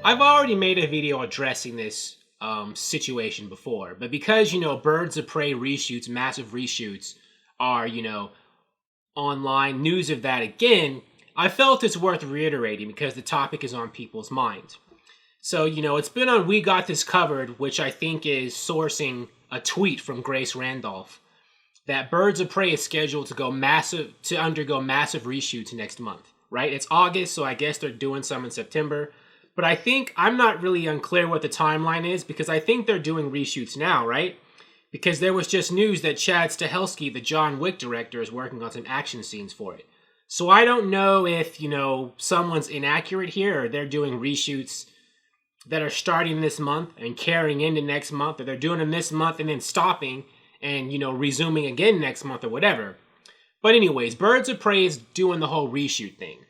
I've already made a video addressing this situation before, but because, Birds of Prey reshoots, massive reshoots, are, online news of that again, I felt it's worth reiterating because the topic is on people's minds. So, it's been on We Got This Covered, which I think is sourcing a tweet from Grace Randolph, that Birds of Prey is scheduled to undergo massive reshoots next month, right? It's August, so I guess they're doing some in September. But I'm not really unclear what the timeline is because I think they're doing reshoots now, right? Because there was just news that Chad Stahelski, the John Wick director, is working on some action scenes for it. So I don't know if, someone's inaccurate here or they're doing reshoots that are starting this month and carrying into next month, or they're doing them this month and then stopping and, resuming again next month or whatever. But anyways, Birds of Prey is doing the whole reshoot thing.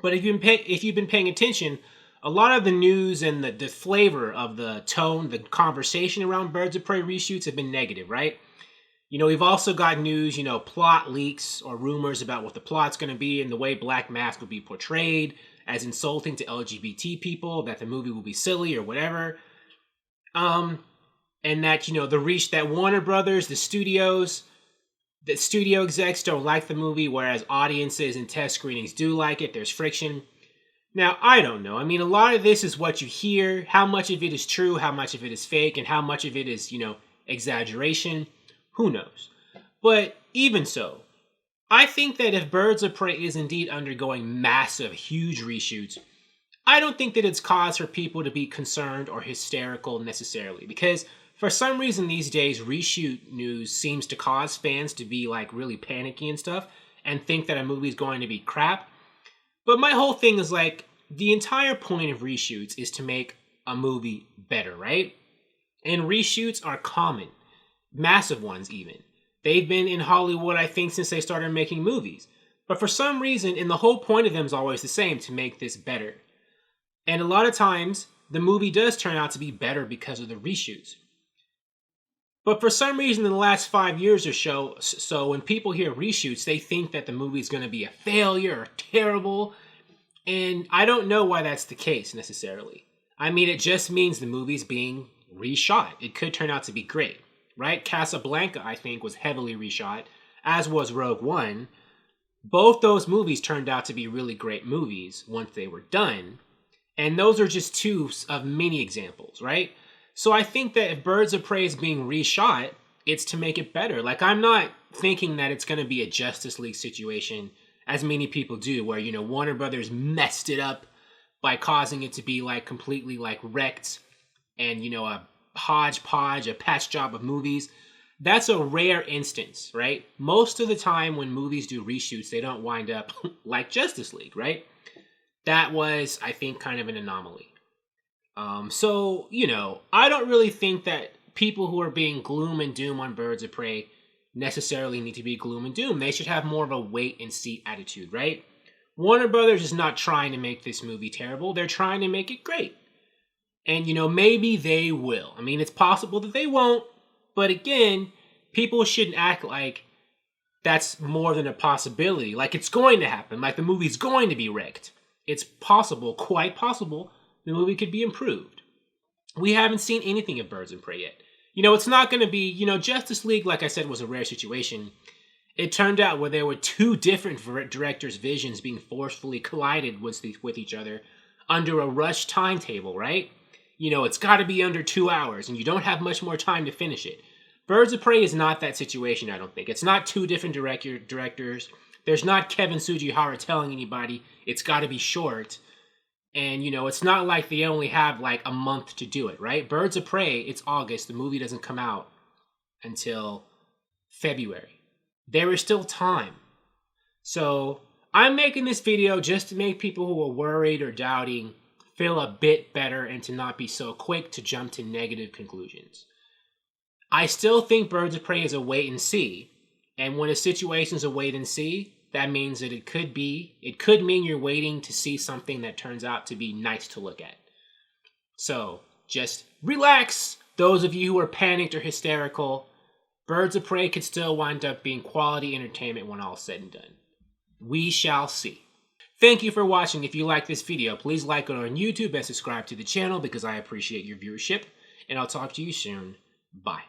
But if you've been paying attention, a lot of the news and the flavor of the tone, the conversation around Birds of Prey reshoots have been negative, right? We've also got news, plot leaks or rumors about what the plot's going to be and the way Black Mask will be portrayed as insulting to LGBT people, that the movie will be silly or whatever. And that, that Warner Brothers, the studio execs don't like the movie, whereas audiences and test screenings do like it. There's friction. Now, I don't know. A lot of this is what you hear. How much of it is true, how much of it is fake, and how much of it is, exaggeration. Who knows? But even so, I think that if Birds of Prey is indeed undergoing massive, huge reshoots, I don't think that it's cause for people to be concerned or hysterical necessarily. Because for some reason these days, reshoot news seems to cause fans to be really panicky and stuff and think that a movie's going to be crap. But my whole thing is the entire point of reshoots is to make a movie better, right? And reshoots are common. Massive ones even. They've been in Hollywood, I think, since they started making movies. But for some reason, and the whole point of them is always the same, to make this better. And a lot of times, the movie does turn out to be better because of the reshoots. But for some reason, in the last 5 years or so when people hear reshoots, they think that the movie's going to be a failure or terrible. And I don't know why that's the case, necessarily. It just means the movie's being reshot. It could turn out to be great. Right? Casablanca, I think, was heavily reshot, as was Rogue One. Both those movies turned out to be really great movies once they were done. And those are just two of many examples, right? So I think that if Birds of Prey is being reshot, it's to make it better. I'm not thinking that it's going to be a Justice League situation, as many people do, where, Warner Brothers messed it up by causing it to be, completely, wrecked and, a hodgepodge, a patch job of movies. That's a rare instance, right? Most of the time when movies do reshoots, they don't wind up like Justice League, right? That was, I think, kind of an anomaly. So, I don't really think that people who are being gloom and doom on Birds of Prey necessarily need to be gloom and doom. They should have more of a wait and see attitude, right? Warner Brothers is not trying to make this movie terrible. They're trying to make it great. And, maybe they will. It's possible that they won't. But again, people shouldn't act like that's more than a possibility. It's going to happen. The movie's going to be wrecked. It's possible, quite possible, the movie could be improved. We haven't seen anything of Birds of Prey yet. It's not going to be, Justice League, like I said, was a rare situation. It turned out where there were two different directors' visions being forcefully collided with each other under a rushed timetable, right? It's got to be under 2 hours, and you don't have much more time to finish it. Birds of Prey is not that situation, I don't think. It's not two different directors. There's not Kevin Sugihara telling anybody it's got to be short. And, it's not like they only have, a month to do it, right? Birds of Prey, it's August. The movie doesn't come out until February. There is still time. So, I'm making this video just to make people who are worried or doubting feel a bit better and to not be so quick to jump to negative conclusions. I still think Birds of Prey is a wait and see. And when a situation is a wait and see, that means that it could mean you're waiting to see something that turns out to be nice to look at. So, just relax, those of you who are panicked or hysterical. Birds of Prey could still wind up being quality entertainment when all said and done. We shall see. Thank you for watching. If you like this video, please like it on YouTube and subscribe to the channel because I appreciate your viewership. And I'll talk to you soon. Bye.